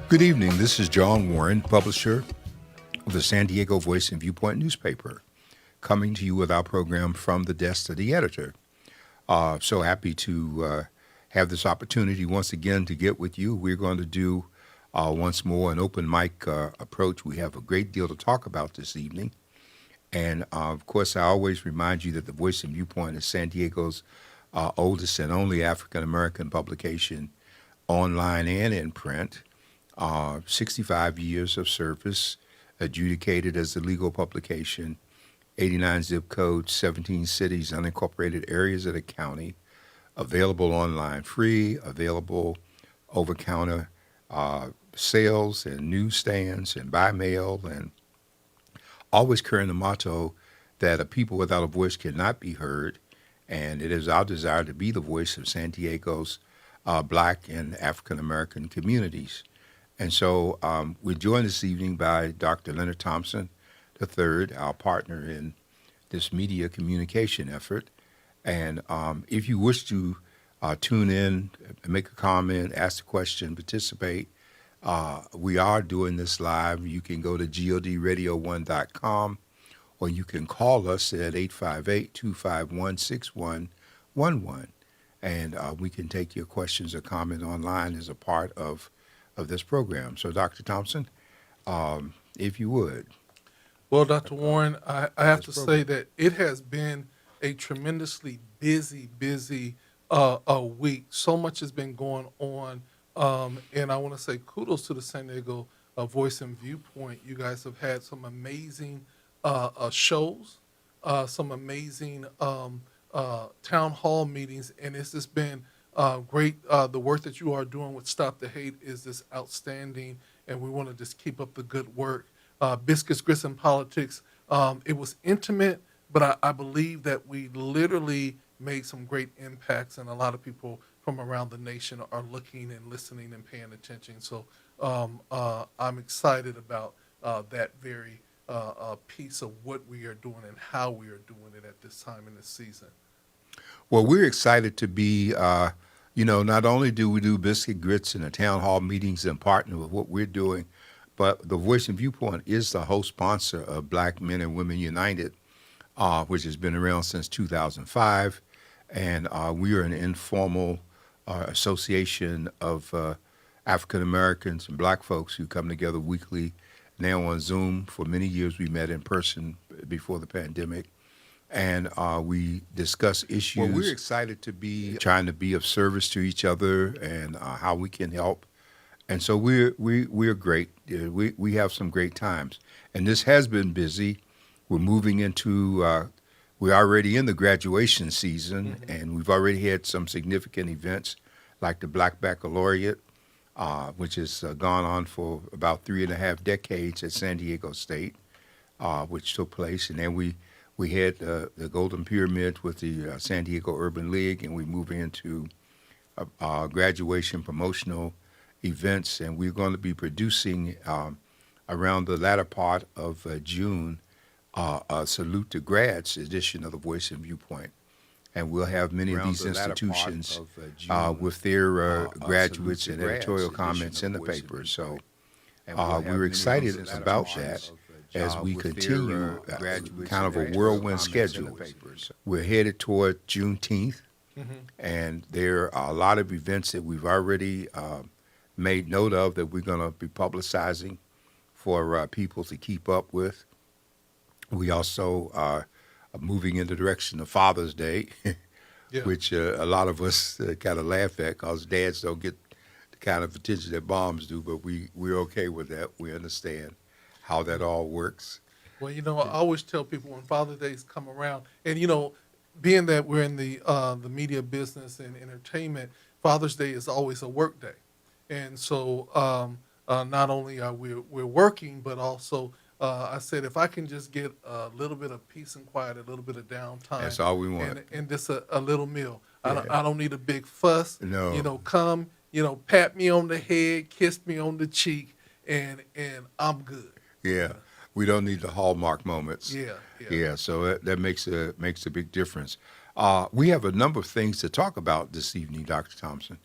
Good evening. This is John Warren, publisher of the San Diego Voice and Viewpoint newspaper, coming to you with our program from the desk of the editor. So happy to have this opportunity once again to get with you. We're going to do once more an open mic approach. We have a great deal to talk about this evening. And of course, I always remind you that the Voice and Viewpoint is San Diego's oldest and only African American publication, online and in print. 65 years of service, adjudicated as a legal publication, 89 zip codes, 17 cities, unincorporated areas of the county, available online free, available over-counter sales and newsstands and by mail, and always carrying the motto that a people without a voice cannot be heard, and it is our desire to be the voice of San Diego's Black and African American communities. And so we're joined this evening by Dr. Leonard Thompson III, our partner in this media communication effort. And if you wish to tune in, make a comment, ask a question, participate, we are doing this live. You can go to godradio1.com, or you can call us at 858-251-6111. And we can take your questions or comment online as a part of this program. So, Dr. Thompson, if you would. Well, Dr. Warren, I have to say that it has been a tremendously busy week. So much has been going on, and I want to say kudos to the San Diego Voice and Viewpoint. You guys have had some amazing shows, some amazing town hall meetings, and it's just been great. The work that you are doing with Stop the Hate is just outstanding, and we want to just keep up the good work. Biscuits, Grits, and Politics, it was intimate, but I believe that we literally made some great impacts, and a lot of people from around the nation are looking and listening and paying attention. So I'm excited about that very piece of what we are doing and how we are doing it at this time in the season. Well, we're excited to be, not only do we do Biscuit Grits and the town hall meetings and partner with what we're doing, but the Voice and Viewpoint is the host sponsor of Black Men and Women United, which has been around since 2005. And we are an informal association of African Americans and Black folks who come together weekly, now on Zoom. For many years, we met in person before the pandemic. And we discuss issues. Well, we're excited to be trying to be of service to each other and how we can help. And so we're great. We have some great times. And this has been busy. We're moving into, we're already in the graduation season, mm-hmm. and we've already had some significant events like the Black Baccalaureate, which has gone on for about 3.5 decades at San Diego State, which took place. And then we had the Golden Pyramid with the San Diego Urban League, and we move into graduation promotional events, and we're going to be producing around the latter part of June a Salute to Grads edition of the Voice and Viewpoint. And we'll have many of these institutions with their graduates and editorial comments in the paper. So we're excited about that. As we continue kind of a whirlwind schedule. We're headed toward Juneteenth, mm-hmm. and there are a lot of events that we've already made note of that we're going to be publicizing for people to keep up with. We also are moving in the direction of Father's Day, yeah. which a lot of us kind of laugh at because dads don't get the kind of attention that moms do, but we're okay with that. We understand how that all works. Well, I always tell people when Father's Days come around, and being that we're in the media business and entertainment, Father's Day is always a work day, and so not only are we're working, but also I said if I can just get a little bit of peace and quiet, a little bit of downtime, that's all we want, and just a little meal. Yeah. I don't need a big fuss. No, come, pat me on the head, kiss me on the cheek, and I'm good. Yeah, we don't need the hallmark moments. Yeah. So that makes a big difference. We have a number of things to talk about this evening, Dr. Thompson,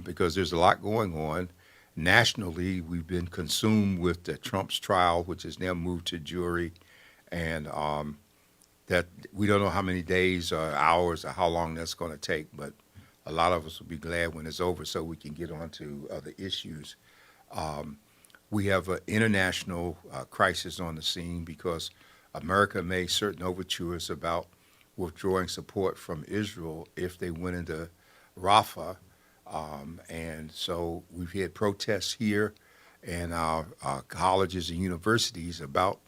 because there's a lot going on. nationally, we've been consumed with the Trump's trial, which has now moved to jury, and that we don't know how many days or hours or how long that's going to take, but a lot of us will be glad when it's over so we can get on to other issues. We have an international crisis on the scene because America made certain overtures about withdrawing support from Israel if they went into Rafah. And so we've had protests here in our colleges and universities about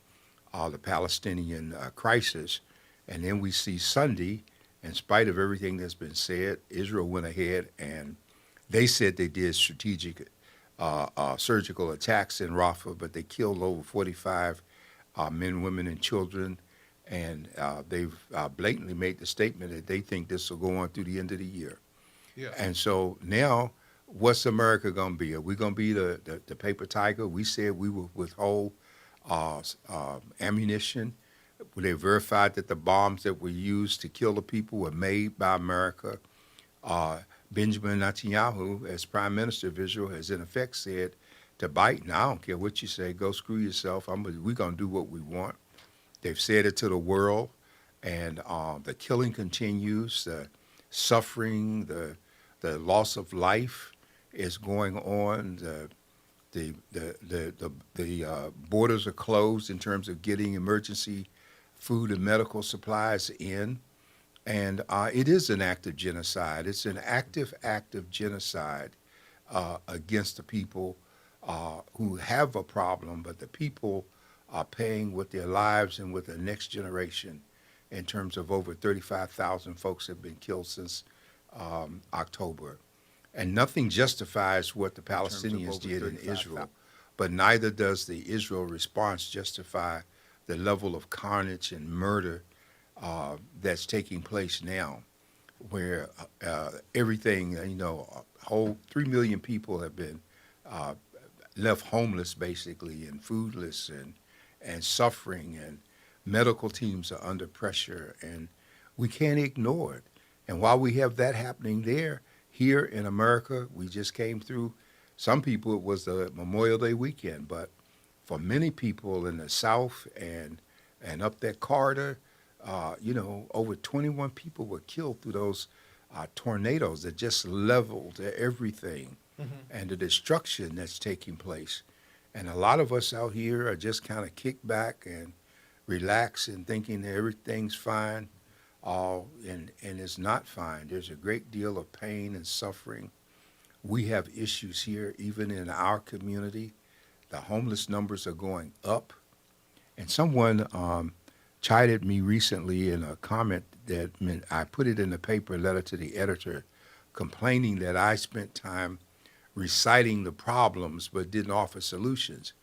the Palestinian crisis. And then we see Sunday, in spite of everything that's been said, Israel went ahead and they said they did strategic surgical attacks in Rafah, but they killed over 45 men, women, and children. And they've blatantly made the statement that they think this will go on through the end of the year. Yeah. And so now, what's America going to be? Are we going to be the paper tiger? We said we would withhold ammunition. They verified that the bombs that were used to kill the people were made by America. Benjamin Netanyahu, as Prime Minister of Israel, has in effect said to Biden, I don't care what you say, go screw yourself. We're going to do what we want. They've said it to the world, and the killing continues, the suffering, the loss of life is going on. The borders are closed in terms of getting emergency food and medical supplies in. And it is an act of genocide. It's an active act of genocide against the people who have a problem, but the people are paying with their lives and with the next generation in terms of over 35,000 folks have been killed since October. And nothing justifies what the Palestinians did in Israel, but neither does the Israel response justify the level of carnage and murder that's taking place now, where everything, whole 3 million people have been left homeless, basically, and foodless and suffering, and medical teams are under pressure, and we can't ignore it. And while we have that happening there, here in America, we just came through, some people it was the Memorial Day weekend, but for many people in the South and up that corridor, over 21 people were killed through those tornadoes that just leveled everything, and the destruction that's taking place. And a lot of us out here are just kind of kicked back and relaxed and thinking that everything's fine, and it's not fine. There's a great deal of pain and suffering. We have issues here, even in our community. The homeless numbers are going up. And someone chided me recently in a comment that I put it in the paper, letter to the editor, complaining that I spent time reciting the problems but didn't offer solutions.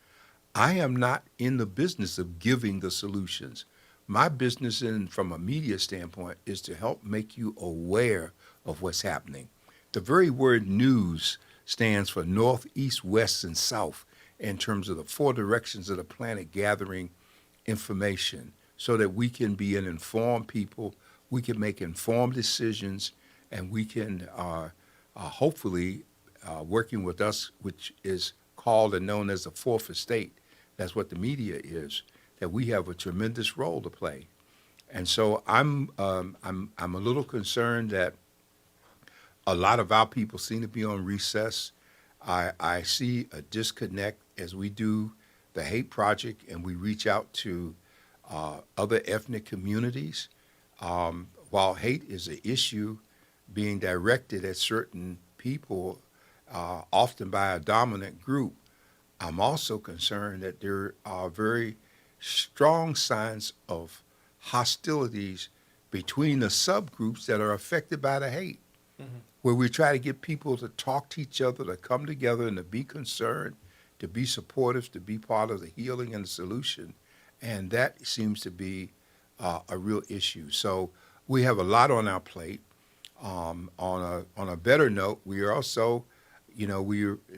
I am not in the business of giving the solutions. My business, from a media standpoint, is to help make you aware of what's happening. The very word news stands for north, east, west, and south in terms of the four directions of the planet gathering information so that we can be an informed people, we can make informed decisions, and we can hopefully, working with us, which is called and known as the fourth estate, that's what the media is, that we have a tremendous role to play. And so I'm a little concerned that a lot of our people seem to be on recess. I see a disconnect as we do the Hate Project and we reach out to other ethnic communities. While hate is an issue being directed at certain people, often by a dominant group, I'm also concerned that there are very strong signs of hostilities between the subgroups that are affected by the hate, where we try to get people to talk to each other, to come together and to be concerned, to be supportive, to be part of the healing and the solution. And that seems to be a real issue. So we have a lot on our plate. On a better note, we are also,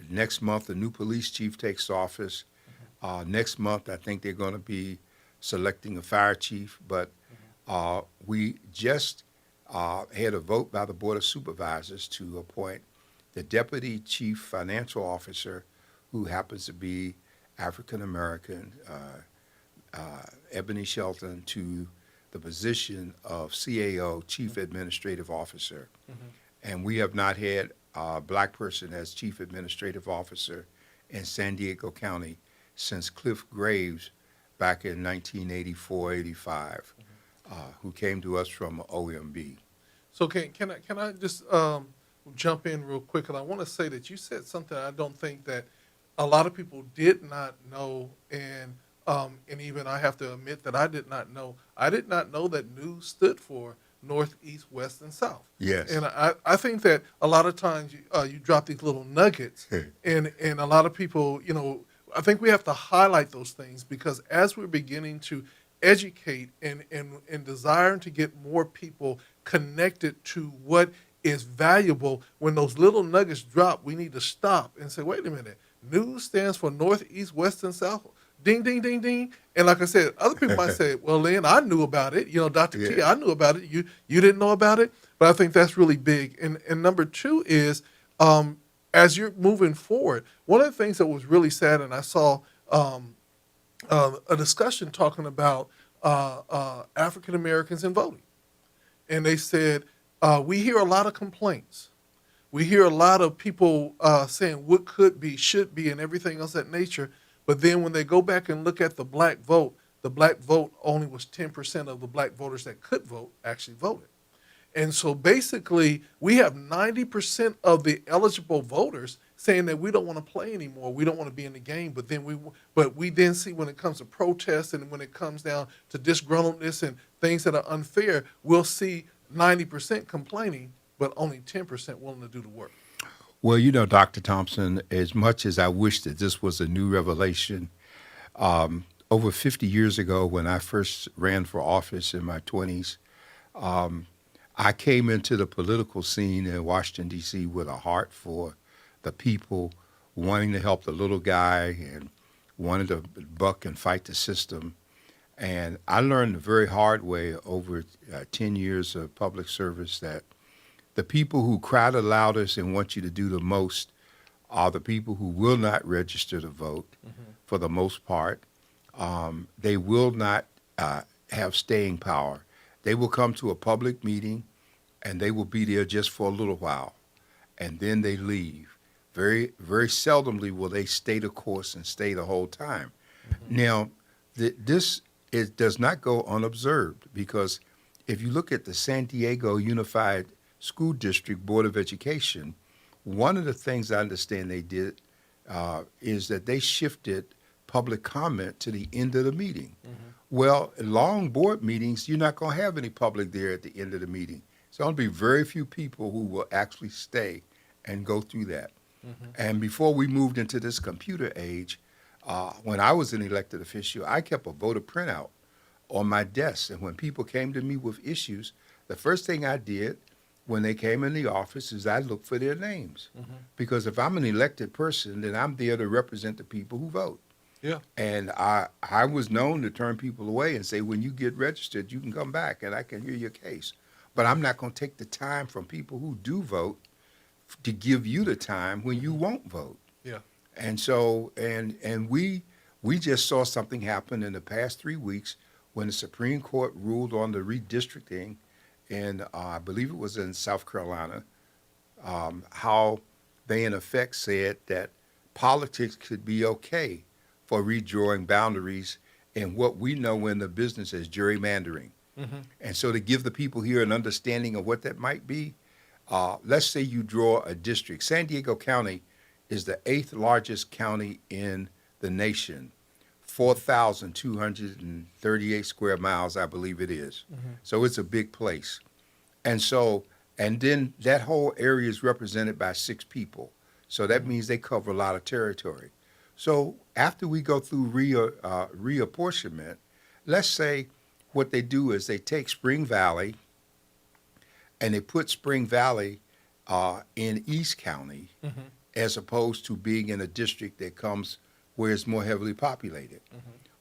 next month the new police chief takes office. Next month, I think they're going to be selecting a fire chief. But we just had a vote by the Board of Supervisors to appoint the deputy chief financial officer who happens to be African American, Ebony Shelton, to the position of CAO, Chief Administrative Officer. And we have not had a black person as Chief Administrative Officer in San Diego County since Cliff Graves back in 1984, 85, who came to us from OMB. So can I just jump in real quick? And I want to say that you said something I don't think that a lot of people did not know, and even I have to admit that I did not know. I did not know that NEWS stood for North, East, West, and South. Yes. And I think that a lot of times you drop these little nuggets, and a lot of people, I think we have to highlight those things, because as we're beginning to educate and desiring to get more people connected to what is valuable, when those little nuggets drop, we need to stop and say, wait a minute, NEWS stands for North, East, West, and South. Ding, ding, ding, ding. And like I said, other people might say, well, Lynn, I knew about it. Dr. T, I knew about it. You didn't know about it? But I think that's really big. And number two is, as you're moving forward, one of the things that was really sad, and I saw a discussion talking about African Americans in voting. And they said, we hear a lot of complaints. We hear a lot of people saying what could be, should be, and everything else that nature. But then when they go back and look at the black vote only was 10% of the black voters that could vote actually voted. And so basically, we have 90% of the eligible voters saying that we don't want to play anymore. We don't want to be in the game. But we then see, when it comes to protests and when it comes down to disgruntledness and things that are unfair, we'll see 90% complaining, but only 10% willing to do the work. Well, Dr. Thompson, as much as I wish that this was a new revelation, over 50 years ago when I first ran for office in my 20s, I came into the political scene in Washington, D.C. with a heart for the people, wanting to help the little guy and wanting to buck and fight the system. And I learned the very hard way over 10 years of public service that the people who cry the loudest and want you to do the most are the people who will not register to vote for the most part. They will not have staying power. They will come to a public meeting and they will be there just for a little while, and then they leave. Very, very seldomly will they stay the course and stay the whole time. Now, this does not go unobserved, because if you look at the San Diego Unified School District Board of Education, one of the things I understand they did is that they shifted public comment to the end of the meeting. Well, in long board meetings, you're not going to have any public there at the end of the meeting. So there'll be very few people who will actually stay and go through that. And before we moved into this computer age, when I was an elected official, I kept a voter printout on my desk. And when people came to me with issues, the first thing I did when they came in the office is I looked for their names. Because if I'm an elected person, then I'm there to represent the people who vote. Yeah. And I was known to turn people away and say, when you get registered, you can come back and I can hear your case. But I'm not going to take the time from people who do vote to give you the time when you won't vote. Yeah. And so, and we just saw something happen in the past 3 weeks when the Supreme Court ruled on the redistricting, and I believe it was in South Carolina, how they in effect said that politics could be okay for redrawing boundaries in what we know in the business as gerrymandering. And so to give the people here an understanding of what that might be, let's say you draw a district. San Diego County is the 8th largest county in the nation, 4,238 square miles, I believe it is. So it's a big place. And so, and then that whole area is represented by 6 people. So that means they cover a lot of territory. So after we go through reapportionment, let's say what they do is they take Spring Valley and they put Spring Valley in East County as opposed to being in a district that comes where it's more heavily populated.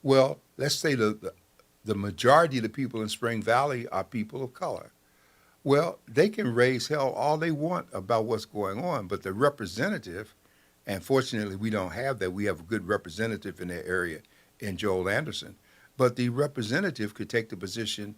Well, let's say the majority of the people in Spring Valley are people of color. Well, they can raise hell all they want about what's going on, but the representative And fortunately, we don't have that. We have a good representative in that area in Joel Anderson. But the representative could take the position,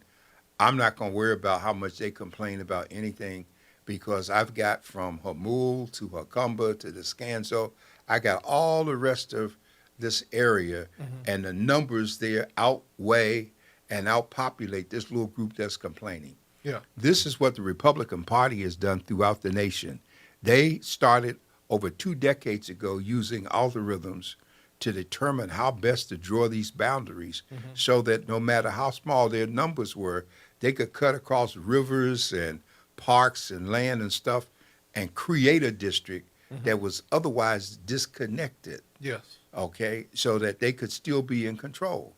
I'm not going to worry about how much they complain about anything because I've got from Hamul to Hakumba to the Scanso, I got all the rest of this area, and the numbers there outweigh and outpopulate this little group that's complaining. Yeah. This is what the Republican Party has done throughout the nation. They started over 2 decades ago using algorithms to determine how best to draw these boundaries so that no matter how small their numbers were, they could cut across rivers and parks and land and stuff and create a district that was otherwise disconnected, Yes. okay, so that they could still be in control.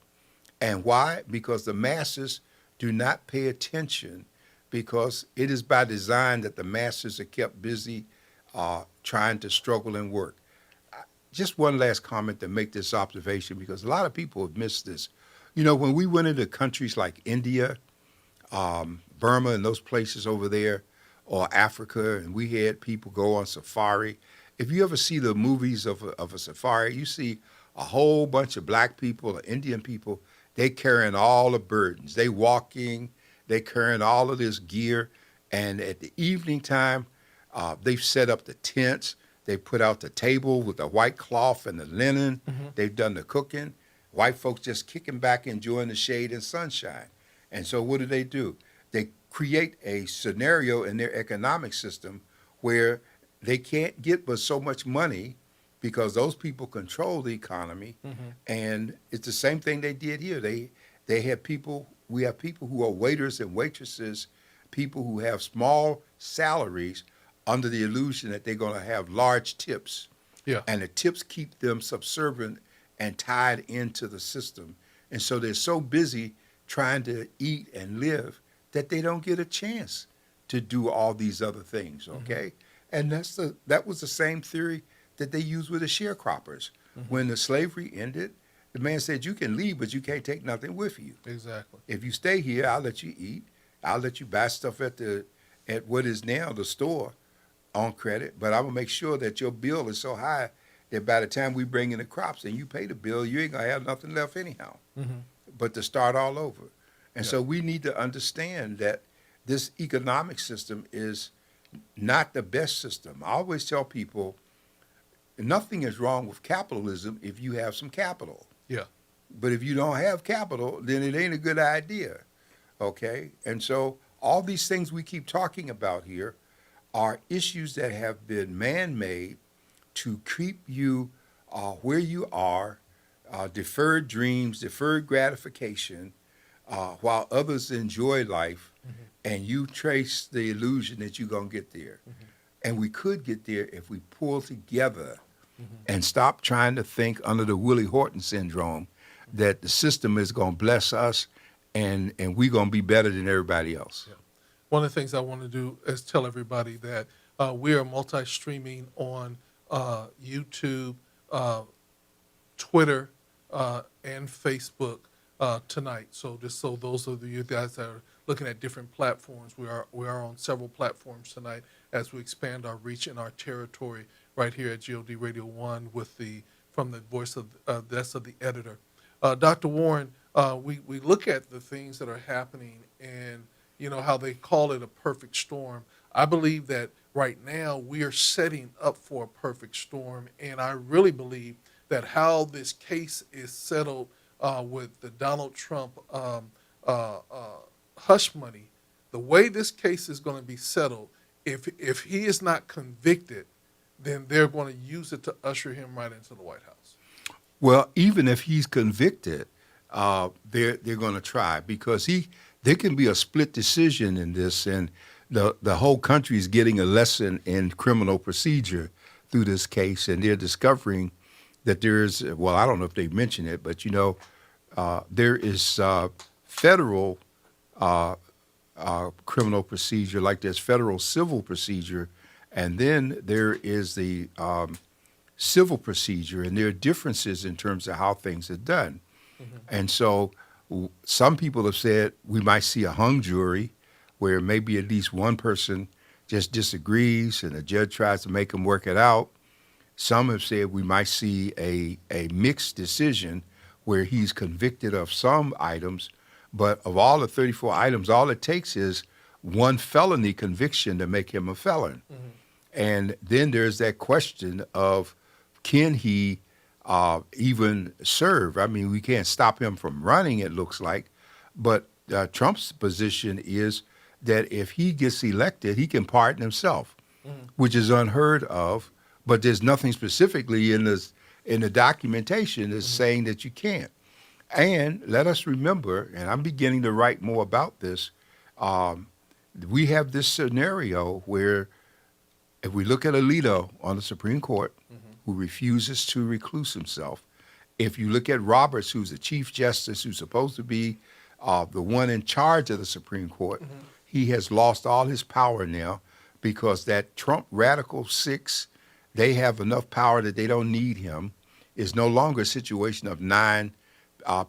And why? Because the masses do not pay attention, because it is by design that the masses are kept busy trying to struggle and work. Just one last comment to make this observation, because a lot of people have missed this. You know, when we went into countries like India, Burma and those places over there, or Africa, and we had people go on safari. If you ever see the movies of a safari, you see a whole bunch of black people or Indian people, they carrying all the burdens. They walking, they carrying all of this gear, and at the evening time, they've set up the tents. They put out the table with the white cloth and the linen. They've done the cooking. White folks just kicking back, enjoying the shade and sunshine. And so what do? They create a scenario in their economic system where they can't get but so much money because those people control the economy. And it's the same thing they did here. They have people, we have people who are waiters and waitresses, people who have small salaries under the illusion that they're going to have large tips. Yeah. And the tips keep them subservient and tied into the system. And so they're so busy trying to eat and live that they don't get a chance to do all these other things, okay? And that was the same theory that they used with the sharecroppers. When the slavery ended, the man said, you can leave, but you can't take nothing with you. Exactly. If you stay here, I'll let you eat. I'll let you buy stuff at what is now the store on credit, but I'm gonna make sure that your bill is so high that by the time we bring in the crops and you pay the bill, you ain't gonna have nothing left anyhow, but to start all over. And so we need to understand that this economic system is not the best system. I always tell people, nothing is wrong with capitalism if you have some capital. Yeah. But if you don't have capital, then it ain't a good idea, okay? And so all these things we keep talking about here are issues that have been man-made to keep you where you are, deferred dreams, deferred gratification, while others enjoy life, and you trace the illusion that you're going to get there. And we could get there if we pull together and stop trying to think under the Willie Horton syndrome that the system is going to bless us and we're going to be better than everybody else. Yeah. One of the things I want to do is tell everybody that we are multi-streaming on YouTube, Twitter, and Facebook tonight. So just so those of you guys that are looking at different platforms, we are on several platforms tonight as we expand our reach and our territory right here at GOD Radio 1 from the voice of that's of the editor. Dr. Warren, we look at the things that are happening and you know how they call it a perfect storm. I believe that right now we are setting up for a perfect storm, and I really believe that how this case is settled with the Donald Trump hush money, the way this case is going to be settled, if he is not convicted, then they're going to use it to usher him right into the White House. Well, even if he's convicted, they're going to try because there can be a split decision in this, and the whole country is getting a lesson in criminal procedure through this case, and they're discovering that there's, well, I don't know if they mentioned it, but, you know, there is federal criminal procedure, like there's federal civil procedure, and then there is the civil procedure, and there are differences in terms of how things are done. And so some people have said we might see a hung jury where maybe at least one person just disagrees and the judge tries to make them work it out. Some have said we might see a mixed decision where he's convicted of some items, but of all the 34 items, all it takes is one felony conviction to make him a felon. And then there's that question of can he even serve? I mean, we can't stop him from running, it looks like, but Trump's position is that if he gets elected, he can pardon himself, which is unheard of. But there's nothing specifically in the documentation that's saying that you can't. And let us remember, and I'm beginning to write more about this. We have this scenario where, if we look at Alito on the Supreme Court, who refuses to recluse himself, if you look at Roberts, who's the Chief Justice, who's supposed to be the one in charge of the Supreme Court, he has lost all his power now because that Trump Radical Six, they have enough power that they don't need him. It's no longer a situation of 9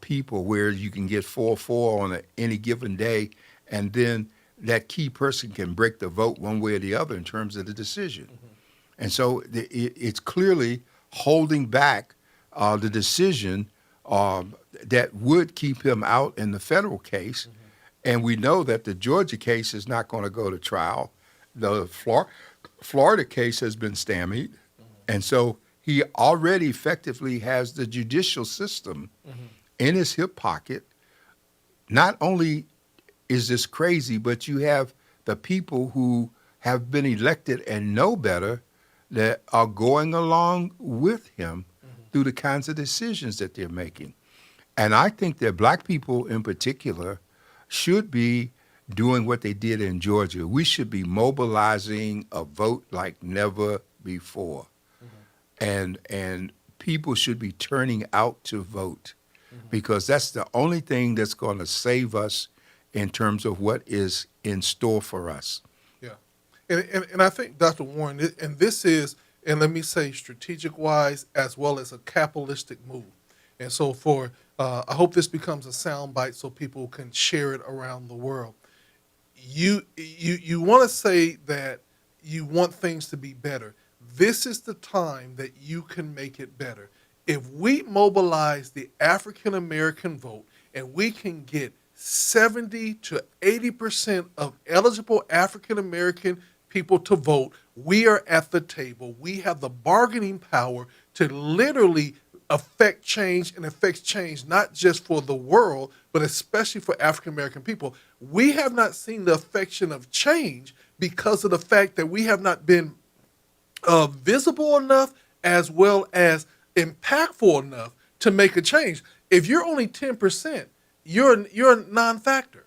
people where you can get 4-4 on any given day, and then that key person can break the vote one way or the other in terms of the decision. And so it's clearly holding back the decision that would keep him out in the federal case. And we know that the Georgia case is not going to go to trial. The Florida case has been stymied. And so he already effectively has the judicial system in his hip pocket. Not only is this crazy, but you have the people who have been elected and know better that are going along with him through the kinds of decisions that they're making. And I think that black people in particular should be doing what they did in Georgia. We should be mobilizing a vote like never before. And people should be turning out to vote because that's the only thing that's going to save us in terms of what is in store for us. Yeah. And I think, Dr. Warren, and this is, and let me say strategic-wise as well as a capitalistic move. And so I hope this becomes a soundbite so people can share it around the world. You want to say that you want things to be better. This is the time that you can make it better. If we mobilize the African American vote and we can get 70 to 80% of eligible African American people to vote, we are at the table. We have the bargaining power to literally affect change and affect change not just for the world, but especially for African American people. We have not seen the affection of change because of the fact that we have not been visible enough as well as impactful enough to make a change. If you're only 10%, you're a non-factor.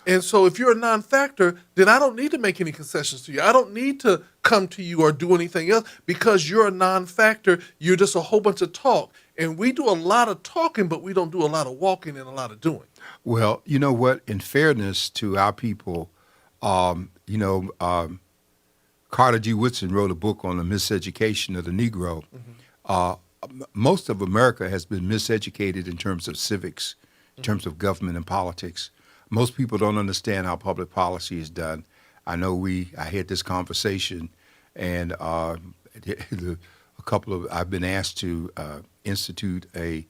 And so if you're a non-factor, then I don't need to make any concessions to you. I don't need to come to you or do anything else because you're a non-factor. You're just a whole bunch of talk. And we do a lot of talking, but we don't do a lot of walking and a lot of doing. Well, you know what? In fairness to our people, Carter G. Woodson wrote a book on the miseducation of the Negro. Most of America has been miseducated in terms of civics, in terms of government and politics. Most people don't understand how public policy is done. I know I had this conversation, and I've been asked to institute a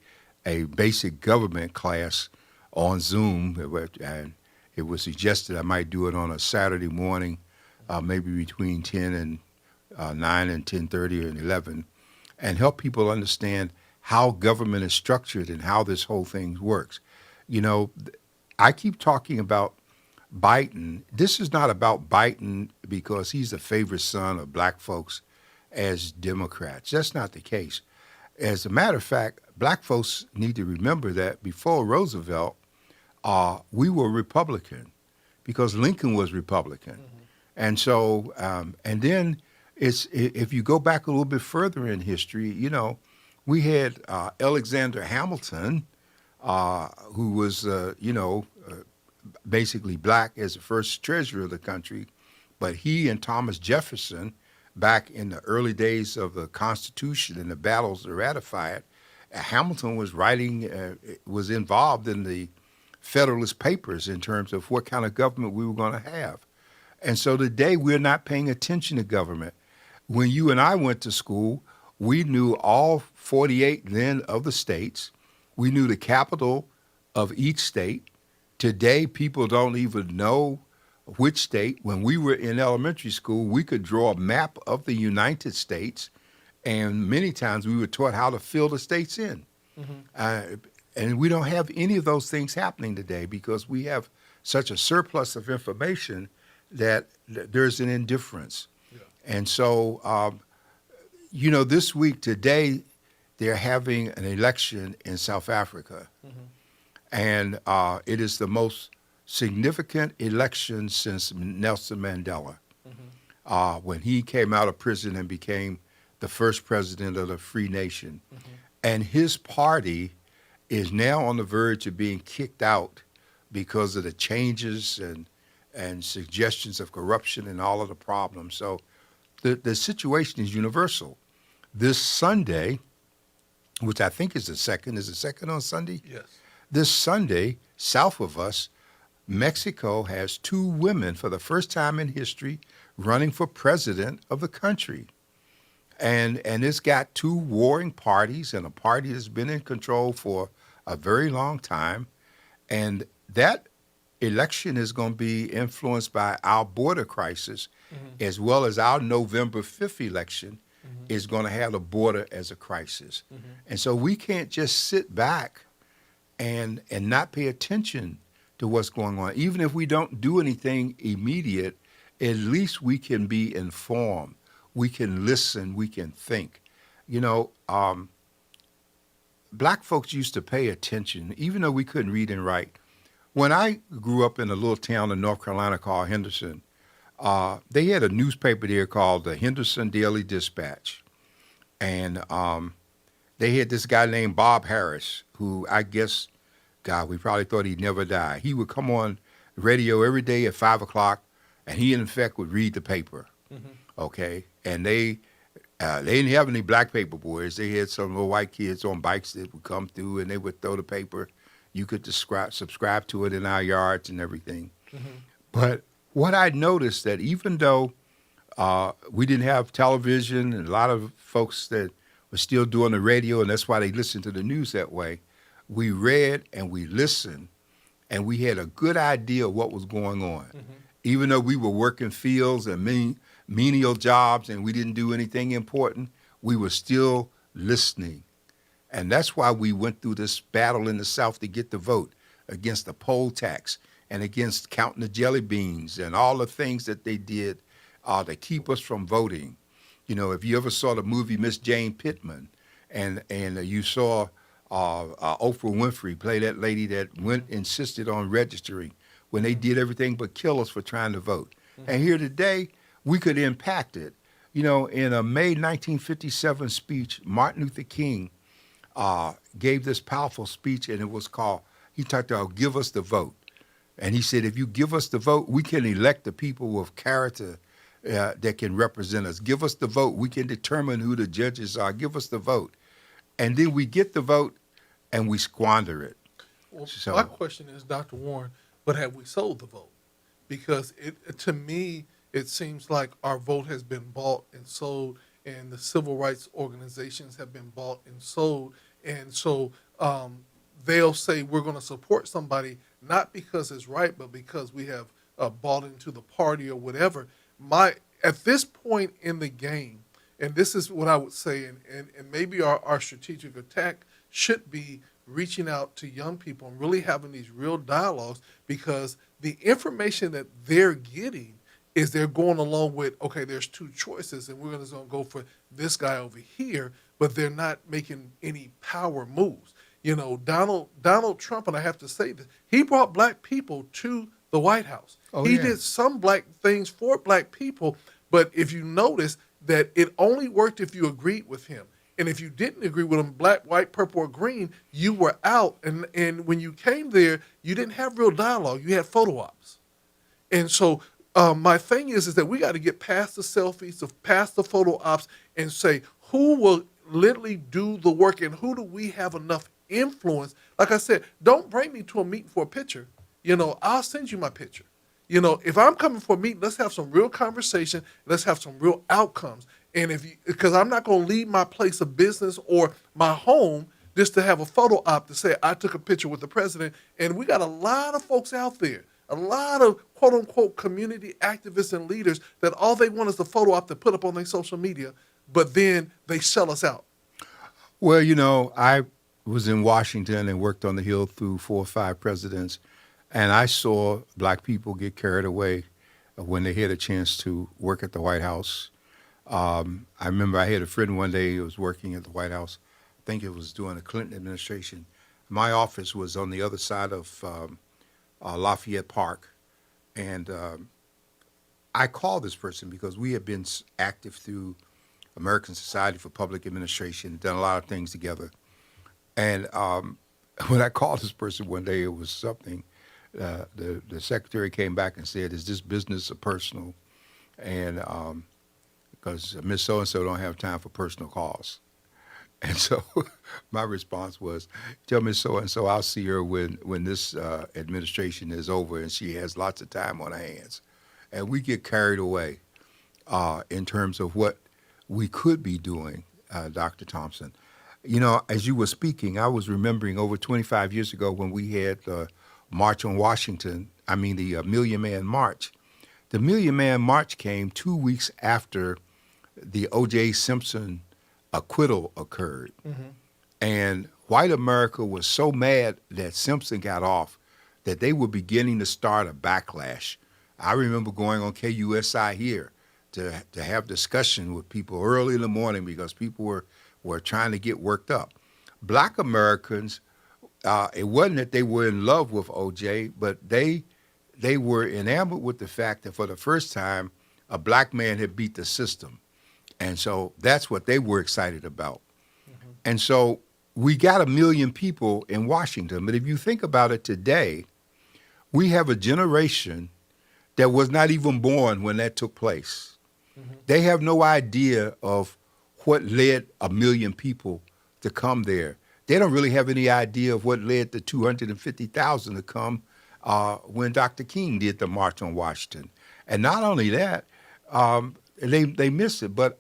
basic government class on Zoom, and it was suggested I might do it on a Saturday morning, maybe between 10 and 9 and 10:30 and 11, and help people understand how government is structured and how this whole thing works. You know, I keep talking about Biden. This is not about Biden because he's the favorite son of black folks as Democrats. That's not the case. As a matter of fact, black folks need to remember that before Roosevelt, we were Republican because Lincoln was Republican. And so, and then if you go back a little bit further in history, we had Alexander Hamilton, who was, basically black as the first treasurer of the country, but he and Thomas Jefferson, back in the early days of the Constitution and the battles to ratify it, Hamilton was was involved in the Federalist Papers in terms of what kind of government we were going to have. And so today we're not paying attention to government. When you and I went to school, We knew all 48 then of the states. We knew the capital of each state. Today, people don't even know which state. When we were in elementary school, we could draw a map of the United States, and many times we were taught how to fill the states in. Uh, and we don't have any of those things happening today because we have such a surplus of information that there's an indifference. Yeah. And so, this week, today, they're having an election in South Africa. And it is the most significant election since Nelson Mandela, when he came out of prison and became the first president of the free nation. And his party is now on the verge of being kicked out because of the changes and suggestions of corruption and all of the problems. So the situation is universal. This Sunday, which I think is the second on Sunday? Yes. This Sunday, south of us, Mexico has two women for the first time in history running for president of the country. And it's got two warring parties, and a party that's been in control for a very long time. And that election is going to be influenced by our border crisis, as well as our November 5th election is going to have the border as a crisis. And so we can't just sit back and not pay attention to what's going on. Even if we don't do anything immediate, at least we can be informed. We can listen. We can think. Black folks used to pay attention, even though we couldn't read and write. When I grew up in a little town in North Carolina called Henderson, they had a newspaper there called the Henderson Daily Dispatch. And they had this guy named Bob Harris, who I guess, God, we probably thought he'd never die. He would come on radio every day at 5 o'clock, and he, in effect, would read the paper, okay? And they didn't have any black paper boys. They had some little white kids on bikes that would come through, and they would throw the paper. You could subscribe to it in our yards and everything. But what I noticed that even though we didn't have television, and a lot of folks that were still doing the radio, and that's why they listened to the news that way, we read and we listened, and we had a good idea of what was going on. Even though we were working fields and menial jobs and we didn't do anything important, we were still listening. And that's why we went through this battle in the South to get the vote against the poll tax and against counting the jelly beans and all the things that they did to keep us from voting. If you ever saw the movie Miss Jane Pittman and you saw Oprah Winfrey play that lady that insisted on registering when they did everything but kill us for trying to vote. And here today, we could impact it. In a May 1957 speech, Martin Luther King gave this powerful speech, and it was called, he talked about give us the vote. And he said, if you give us the vote, we can elect the people with character that can represent us. Give us the vote. We can determine who the judges are. Give us the vote. And then we get the vote, and we squander it. Well, So- my question is, Dr. Warren, but have we sold the vote? Because to me, it seems like our vote has been bought and sold, and the civil rights organizations have been bought and sold. And so they'll say we're going to support somebody, not because it's right, but because we have bought into the party or whatever. At this point in the game, and this is what I would say, and maybe our strategic attack should be reaching out to young people and really having these real dialogues, because the information that they're getting is they're going along with, okay, there's two choices, and we're just going to go for this guy over here, but they're not making any power moves. Donald Trump, and I have to say this, he brought black people to the White House. He did some black things for black people, but if you notice that it only worked if you agreed with him. And if you didn't agree with him, black, white, purple, or green, you were out. And when you came there, you didn't have real dialogue. You had photo ops. And so my thing is that we got to get past the selfies, past the photo ops, and say who will literally do the work, and who do we have enough influence. Like I said, don't bring me to a meeting for a picture. I'll send you my picture. If I'm coming for a meeting, let's have some real conversation. Let's have some real outcomes. And because I'm not going to leave my place of business or my home just to have a photo op to say I took a picture with the president. And we got a lot of folks out there, a lot of quote unquote community activists and leaders that all they want is the photo op to put up on their social media, but then they sell us out. Well, I was in Washington and worked on the Hill through 4 or 5 presidents, and I saw black people get carried away when they had a chance to work at the White House. I remember I had a friend one day who was working at the White House. I think it was during the Clinton administration. My office was on the other side of Lafayette Park, and I called this person because we had been active through American Society for Public Administration, done a lot of things together. And when I called this person one day, it was something. The secretary came back and said, "Is this business or personal?" And because Miss So and So don't have time for personal calls. And so my response was, "Tell Miss So and So I'll see her when this administration is over and she has lots of time on her hands." And we get carried away in terms of what we could be doing, Dr. Thompson. As you were speaking, I was remembering over 25 years ago when we had the March on Washington, the Million Man March. The Million Man March came 2 weeks after the O.J. Simpson acquittal occurred. Mm-hmm. And white America was so mad that Simpson got off that they were beginning to start a backlash. I remember going on KUSI here to have discussion with people early in the morning because people were trying to get worked up. Black Americans, it wasn't that they were in love with OJ, but they were enamored with the fact that for the first time, a black man had beat the system. And so that's what they were excited about. Mm-hmm. And so we got 1 million people in Washington. But if you think about it today, we have a generation that was not even born when that took place. Mm-hmm. They have no idea of what led 1 million people to come there. They don't really have any idea of what led the 250,000 to come when Dr. King did the March on Washington. And not only that, they miss it. But,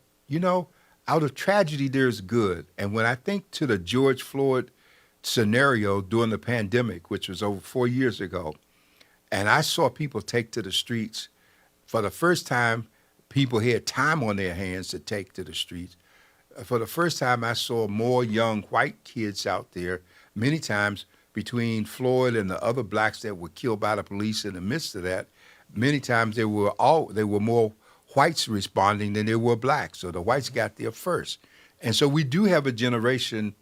out of tragedy, there's good. And when I think to the George Floyd scenario during the pandemic, which was over 4 years ago, and I saw people take to the streets, for the first time, people had time on their hands to take to the streets. For the first time, I saw more young white kids out there, many times between Floyd and the other blacks that were killed by the police in the midst of that. Many times there were more whites responding than there were blacks. So the whites got there first. And so we do have a generation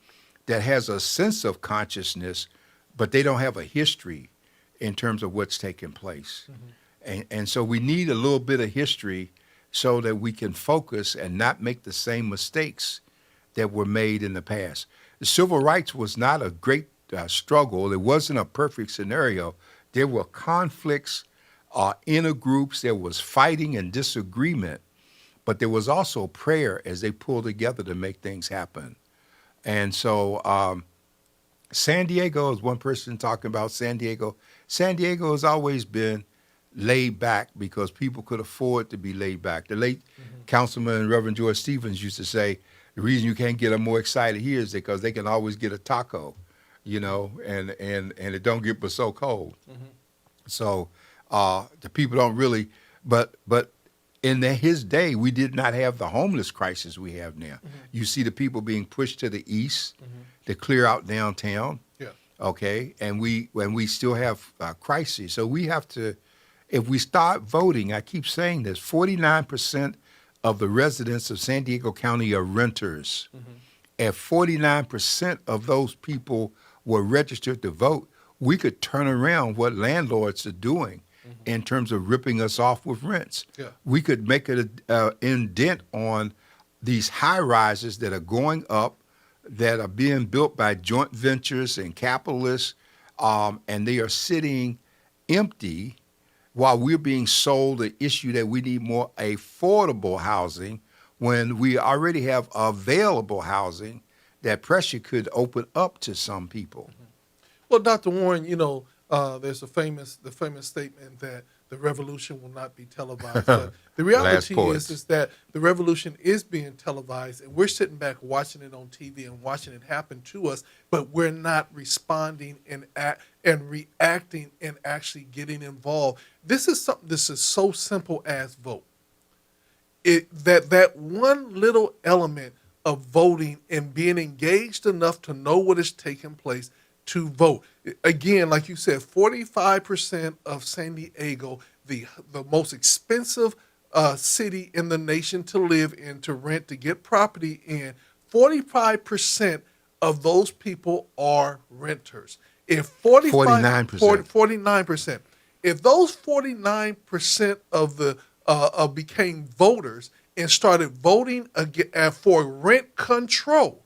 that has a sense of consciousness, but they don't have a history in terms of what's taking place. Mm-hmm. And so we need a little bit of history so that we can focus and not make the same mistakes that were made in the past. The civil rights was not a great struggle. It wasn't a perfect scenario. There were conflicts, inner groups. There was fighting and disagreement, but there was also prayer as they pulled together to make things happen. And so San Diego is one person talking about San Diego. San Diego has always been laid back because people could afford to be laid back. The late Councilman Reverend George Stevens used to say, the reason you can't get them more excited here is because they can always get a taco, and it don't get but so cold. Mm-hmm. So the people don't really, but in his day, we did not have the homeless crisis we have now. Mm-hmm. You see the people being pushed to the east to clear out downtown. Yeah. Okay, and we still have crises. So we have to. If we start voting, I keep saying this, 49% of the residents of San Diego County are renters. Mm-hmm. If 49% of those people were registered to vote, we could turn around what landlords are doing in terms of ripping us off with rents. Yeah. We could make an indent on these high rises that are going up, that are being built by joint ventures and capitalists, and they are sitting empty while we're being sold the issue that we need more affordable housing when we already have available housing that pressure could open up to some people. Well, Dr. Warren, there's the famous statement that the revolution will not be televised. But the reality points. is that the revolution is being televised, and we're sitting back watching it on TV and watching it happen to us, but we're not responding and reacting and actually getting involved. This is something. This is so simple as vote. That one little element of voting and being engaged enough to know what is taking place to vote. Again, like you said, 45% of San Diego, the most expensive city in the nation to live in, to rent, to get property in, 45% of those people are renters. If 49%. 49%, if those 49% of the became voters and started voting for rent control,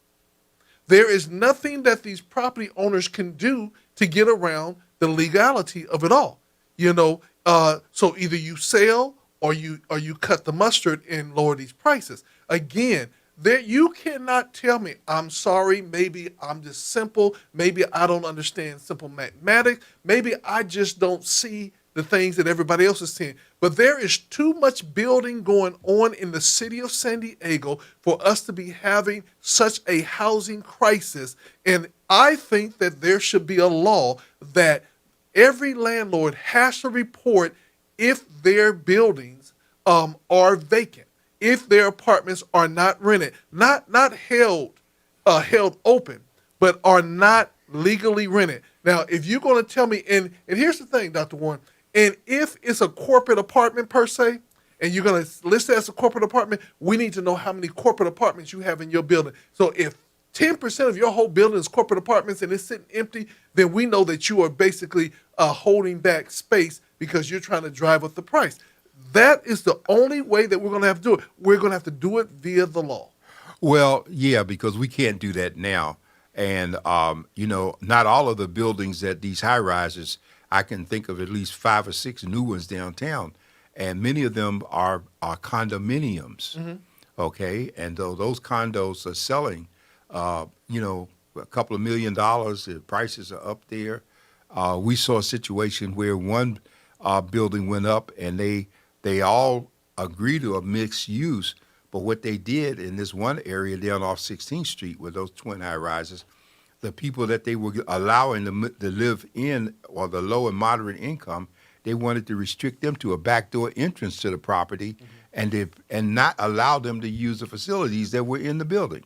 there is nothing that these property owners can do to get around the legality of it all. So either you sell or you cut the mustard and lower these prices. Again, there you cannot tell me, I'm sorry, maybe I'm just simple, maybe I don't understand simple mathematics, maybe I just don't see the things that everybody else is seeing. But there is too much building going on in the city of San Diego for us to be having such a housing crisis. And I think that there should be a law that every landlord has to report if their buildings are vacant, if their apartments are not rented, not held open, but are not legally rented. Now, if you're going to tell me, and here's the thing, Dr. Warren, and if it's a corporate apartment per se, and you're going to list it as a corporate apartment, we need to know how many corporate apartments you have in your building. So if 10% of your whole building is corporate apartments and it's sitting empty, then we know that you are basically holding back space because you're trying to drive up the price. That is the only way that we're going to have to do it. We're going to have to do it via the law. Well, yeah, because we can't do that now. And, not all of the buildings at these high rises, I can think of at least 5 or 6 new ones downtown. And many of them are condominiums, okay? And though those condos are selling, a couple of $1 million, the prices are up there. We saw a situation where one building went up and they all agreed to a mixed use. But what they did in this one area down off 16th Street with those twin high rises, the people that they were allowing to live in, or the low and moderate income, they wanted to restrict them to a backdoor entrance to the property, and not allow them to use the facilities that were in the building.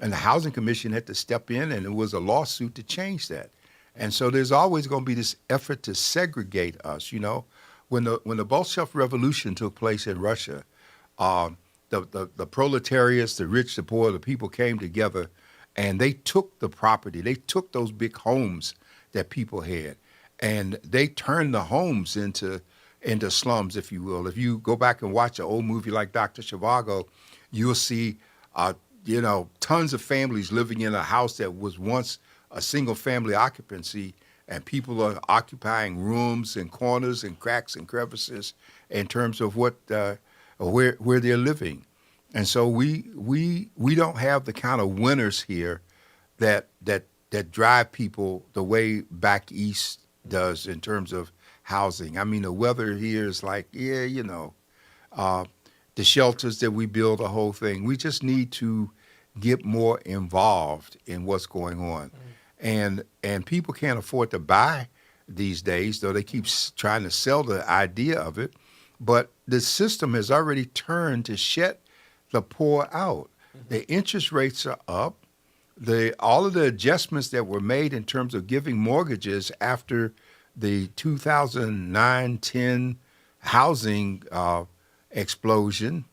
And the Housing Commission had to step in, and it was a lawsuit to change that. And so there's always going to be this effort to segregate us. When the Bolshevik Revolution took place in Russia, the proletariats, the rich, the poor, the people came together, and they took the property. They took those big homes that people had, and they turned the homes into slums, if you will. If you go back and watch an old movie like Dr. Zhivago, you'll see, tons of families living in a house that was once a single-family occupancy, and people are occupying rooms and corners and cracks and crevices in terms of where they're living. And so we don't have the kind of winners here that drive people the way back east does in terms of housing. I mean, the weather here is like, the shelters that we build, the whole thing. We just need to get more involved in what's going on. And people can't afford to buy these days, though they keep trying to sell the idea of it. But the system has already turned to shut the poor out. The interest rates are up. All of the adjustments that were made in terms of giving mortgages after the 2009-10 housing explosion,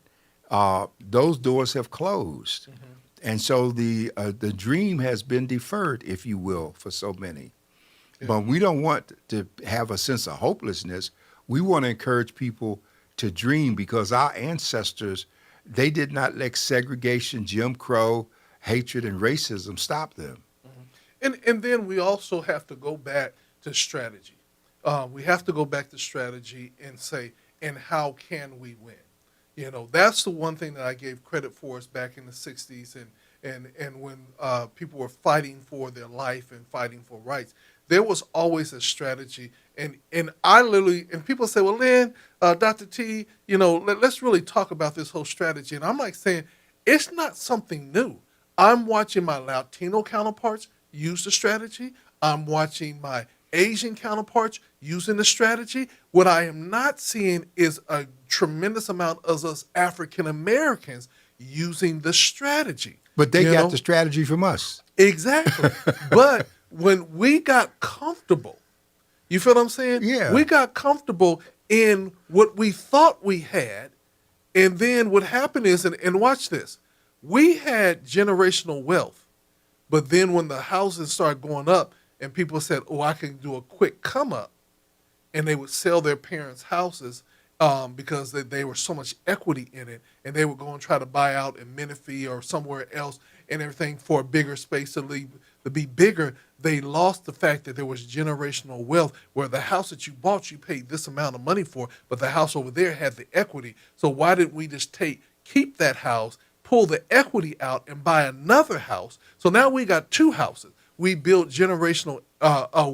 those doors have closed. And so the dream has been deferred, if you will, for so many. Yeah. But we don't want to have a sense of hopelessness. We want to encourage people to dream, because our ancestors, they did not let segregation, Jim Crow, hatred, and racism stop them. And then we also have to go back to strategy. We have to go back to strategy and say, and how can we win? That's the one thing that I gave credit for us back in the 60s and when people were fighting for their life and fighting for rights. there was always a strategy. And I literally, and people say, well, Lynn, Dr. T, let's really talk about this whole strategy. And I'm like saying, it's not something new. I'm watching my Latino counterparts use the strategy. I'm watching my Asian counterparts using the strategy. What I am not seeing is a tremendous amount of us African Americans using the strategy. But they You got know? the strategy from us. Exactly. But when we got comfortable, you feel what I'm saying? Yeah. We got comfortable in what we thought we had. And then what happened is, and watch this, we had generational wealth. But then when the houses started going up and people said, oh, I can do a quick come up, and they would sell their parents' houses because they were so much equity in it, and they would go and try to buy out in Menifee or somewhere else and everything for a bigger space to be bigger. They lost the fact that there was generational wealth where the house that you bought, you paid this amount of money for, but the house over there had the equity. So why didn't we just keep that house, pull the equity out, and buy another house? So now we got two houses. We built generational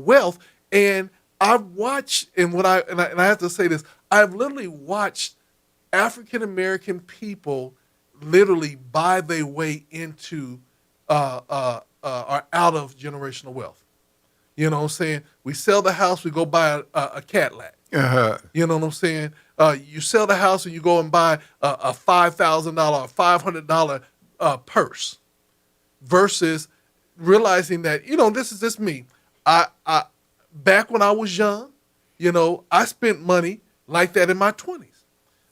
wealth, and I've watched, and I have to say this, I've literally watched African American people literally buy their way into or out of generational wealth. You know what I'm saying? We sell the house, we go buy a Cadillac. Uh-huh. You know what I'm saying? You sell the house and you go and buy a $5,000 or $500 purse, versus realizing that, this is just me. I back when I was young, I spent money like that in my 20s.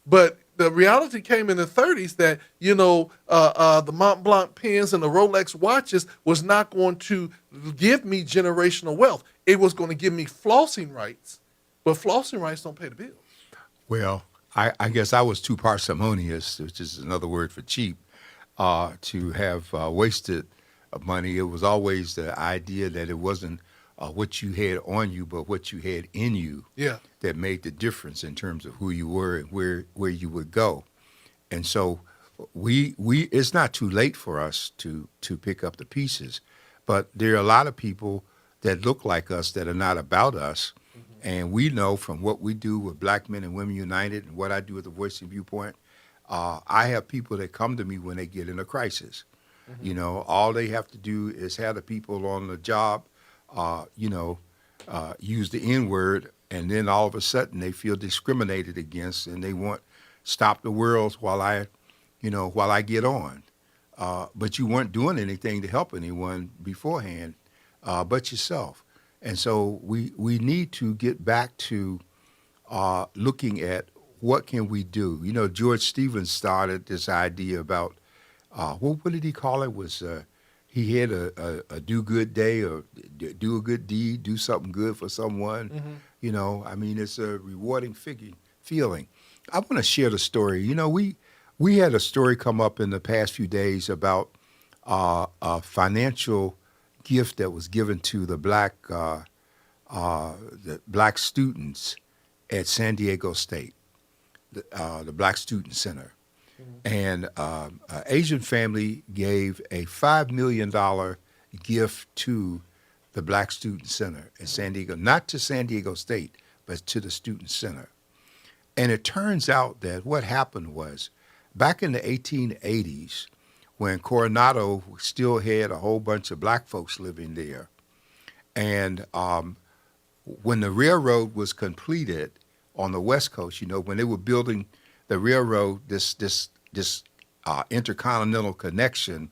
But the reality came in the 30s that, the Mont Blanc pens and the Rolex watches was not going to give me generational wealth. It was going to give me flossing rights, but flossing rights don't pay the bills. Well, I guess I was too parsimonious, which is another word for cheap, to have wasted money. It was always the idea that it wasn't what you had on you, but what you had in you Yeah. that made the difference in terms of who you were and where you would go. And so we it's not too late for us to pick up the pieces, but there are a lot of people that look like us that are not about us. And we know from what we do with Black Men and Women United and what I do with the Voice and Viewpoint, I have people that come to me when they get in a crisis. All they have to do is have the people on the job, use the N-word, and then all of a sudden they feel discriminated against and they want stop the world while I get on. But you weren't doing anything to help anyone beforehand but yourself. And so we need to get back to looking at what can we do. George Stevens started this idea about, what did he call it? Was he had a do good day or do a good deed, do something good for someone. Mm-hmm. It's a rewarding feeling. I want to share the story. We had a story come up in the past few days about a financial gift that was given to the black students at San Diego State, the Black Student Center. And an Asian family gave a $5 million gift to the Black Student Center at San Diego, not to San Diego State, but to the Student Center. And it turns out that what happened was, back in the 1880s, when Coronado still had a whole bunch of black folks living there, and when the railroad was completed on the West Coast, when they were building the railroad, this intercontinental connection,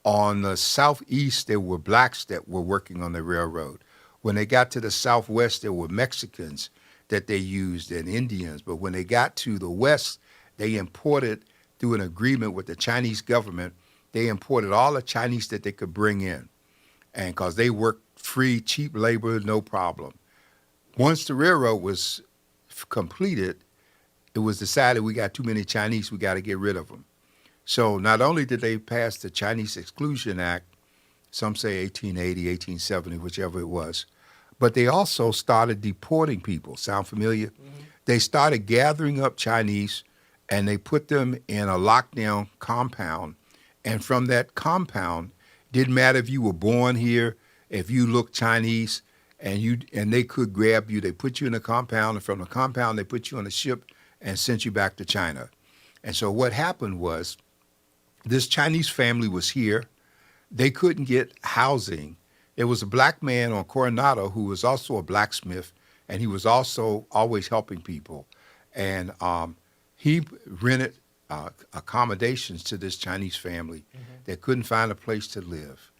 on the southeast there were blacks that were working on the railroad. When they got to the southwest, there were Mexicans that they used and Indians. But when they got to the west, they imported, through an agreement with the Chinese government, they imported all the Chinese that they could bring in. And because they worked free, cheap labor, no problem. Once the railroad was completed, it was decided we got too many Chinese, we got to get rid of them. So not only did they pass the Chinese Exclusion Act, some say 1880, 1870, whichever it was, but they also started deporting people. Sound familiar? Mm-hmm. They started gathering up Chinese and they put them in a lockdown compound. And from that compound, didn't matter if you were born here, if you looked Chinese, and they could grab you. They put you in a compound, and from the compound they put you on a ship and sent you back to China. And so what happened was this Chinese family was here. They couldn't get housing. There was a black man on Coronado who was also a blacksmith, and he was also always helping people. And he rented accommodations to this Chinese family that couldn't find a place to live.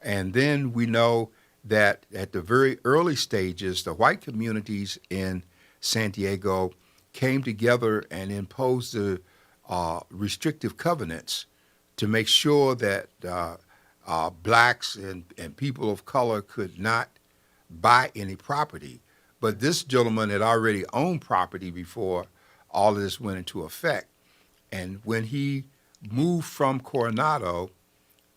And then we know that at the very early stages, the white communities in San Diego came together and imposed the restrictive covenants to make sure that blacks and people of color could not buy any property. But this gentleman had already owned property before all of this went into effect. And when he moved from Coronado,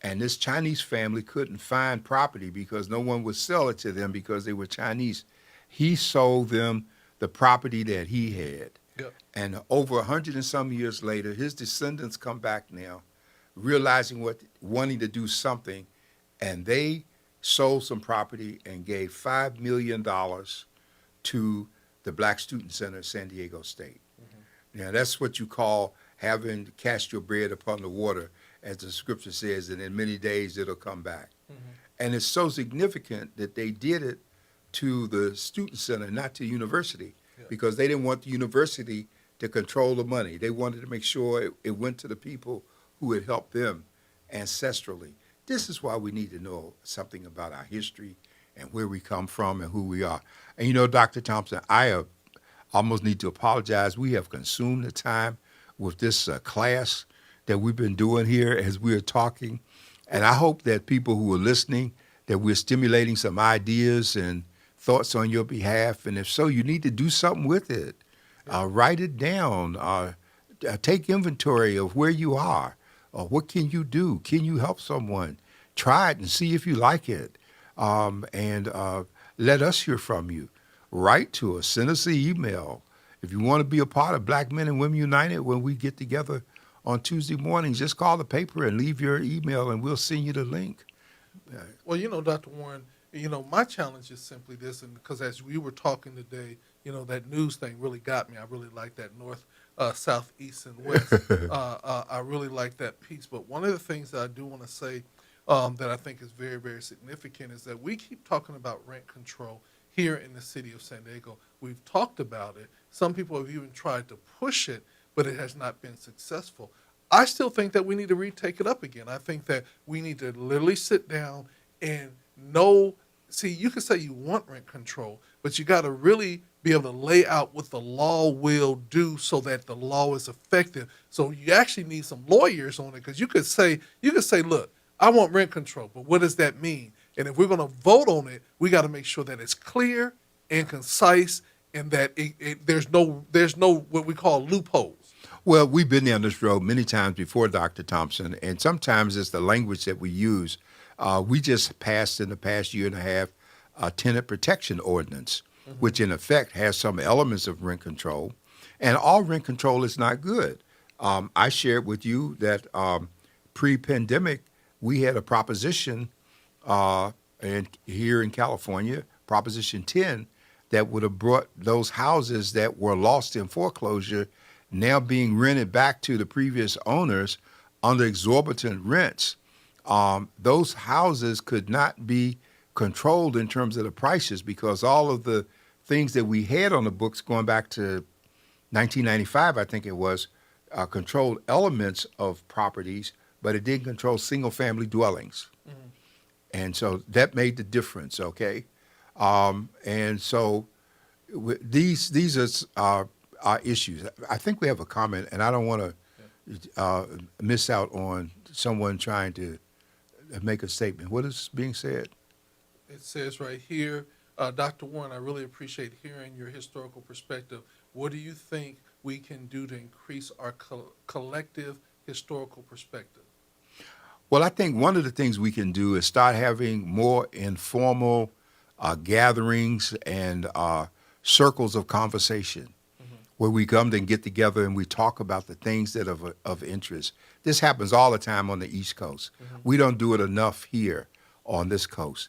and this Chinese family couldn't find property because no one would sell it to them because they were Chinese, he sold them the property that he had. Yep. And over 100 and some years later, his descendants come back now, realizing wanting to do something, and they sold some property and gave $5 million to the Black Student Center at San Diego State. Now, that's what you call having cast your bread upon the water, as the scripture says, and in many days it'll come back. And it's so significant that they did it to the student center, not to the university, because they didn't want the university to control the money. They wanted to make sure it went to the people who had helped them ancestrally. This is why we need to know something about our history and where we come from and who we are. And you know, Dr. Thompson, I almost need to apologize. We have consumed the time with this class that we've been doing here as we're talking. And I hope that people who are listening, that we're stimulating some ideas and thoughts on your behalf. And if so, you need to do something with it. Write it down. Take inventory of where you are. What can you do? Can you help someone? Try it and see if you like it. And let us hear from you. Write to us. Send us an email. If you want to be a part of Black Men and Women United, when we get together on Tuesday mornings, just call the paper and leave your email, and we'll send you the link. Well, Dr. Warren, my challenge is simply this, and because as we were talking today, that news thing really got me. I really like that north, south, east, and west. I really like that piece. But one of the things that I do want to say that I think is very, very significant is that we keep talking about rent control here in the city of San Diego. We've talked about it. Some people have even tried to push it, but it has not been successful. I still think that we need to retake it up again. I think that we need to literally sit down and know. See, you can say you want rent control, but you got to really be able to lay out what the law will do so that the law is effective. So you actually need some lawyers on it, because you could say, look, I want rent control, but what does that mean? And if we're going to vote on it, we got to make sure that it's clear and concise, and that there's no what we call loopholes. Well, we've been down this road many times before, Dr. Thompson, and sometimes it's the language that we use. We just passed in the past year and a half a tenant protection ordinance, which in effect has some elements of rent control, and all rent control is not good. I shared with you that pre-pandemic, we had a proposition here in California, Proposition 10, that would have brought those houses that were lost in foreclosure now being rented back to the previous owners under exorbitant rents. Those houses could not be controlled in terms of the prices, because all of the things that we had on the books going back to 1995, I think it was, controlled elements of properties, but it didn't control single-family dwellings. And so that made the difference, okay? And so these are our issues. I think we have a comment, and I don't want to miss out on someone trying to make a statement. What is being said? It says right here, Dr. Warren, I really appreciate hearing your historical perspective. What do you think we can do to increase our collective historical perspective? Well, I think one of the things we can do is start having more informal gatherings and circles of conversation where we come and get together and we talk about the things that are of interest. This happens all the time on the East Coast. We don't do it enough here on this coast.